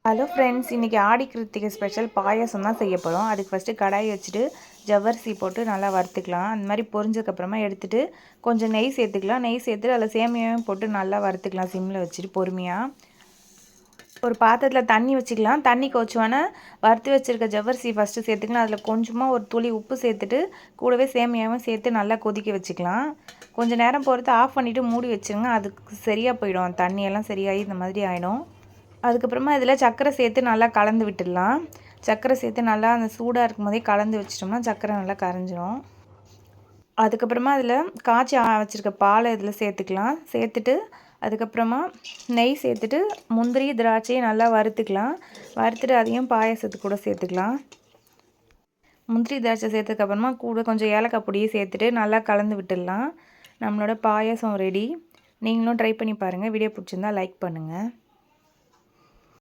Hello friends, இன்றைக்கி ஆடி Krittika special பாயாசம் தான் செய்ய போகிறோம். அதுக்கு ஃபஸ்ட்டு கடாய் வச்சுட்டு ஜவ்வரிசி போட்டு நல்லா வறுத்துக்கலாம். அந்த மாதிரி பொரிஞ்சதுக்கப்புறமா எடுத்துகிட்டு கொஞ்சம் நெய் சேர்த்துக்கலாம். நெய் சேர்த்துட்டு அதில் சேமியாவையும் போட்டு நல்லா வறுத்துக்கலாம் சிம்மில் வச்சுட்டு பொறுமையாக. ஒரு பாத்திரத்தில் தண்ணி வச்சுக்கலாம். தண்ணி கொதிச்சோன்னே வறுத்து வச்சுருக்க ஜவ்வரிசி ஃபஸ்ட்டு சேர்த்துக்கலாம். அதில் கொஞ்சமாக ஒரு துளி உப்பு சேர்த்துட்டு கூடவே சேமியாவும் சேர்த்து நல்லா கொதிக்க வச்சுக்கலாம். கொஞ்சம் நேரம் பொறுத்து ஆஃப் பண்ணிவிட்டு மூடி வச்சுருங்க. அதுக்கு சரியாக போயிடும், தண்ணியெல்லாம் சரியாகி இந்த மாதிரி ஆகிடும். அதுக்கப்புறமா இதில் சர்க்கரை சேர்த்து நல்லா கலந்து விட்டுடலாம். சர்க்கரை சேர்த்து நல்லா அந்த சூடாக இருக்கும் போதே கலந்து வச்சிட்டோம்னா சர்க்கரை நல்லா கரைஞ்சிரும். அதுக்கப்புறமா அதில் காய்ச்சி வச்சுருக்க பாலை இதில் சேர்த்துக்கலாம். சேர்த்துட்டு அதுக்கப்புறமா நெய் சேர்த்துட்டு முந்திரி திராட்சையை நல்லா வறுத்துக்கலாம். வறுத்துட்டு அதையும் பாயாசத்துக்கு கூட சேர்த்துக்கலாம். முந்திரி திராட்சை சேர்த்ததுக்கப்புறமா கூட கொஞ்சம் ஏலக்காய் பொடியை சேர்த்துட்டு நல்லா கலந்து விட்டுடலாம். நம்மளோட பாயாசம் ரெடி. நீங்களும் ட்ரை பண்ணி பாருங்கள். வீடியோ பிடிச்சிருந்தா லைக் பண்ணுங்கள்.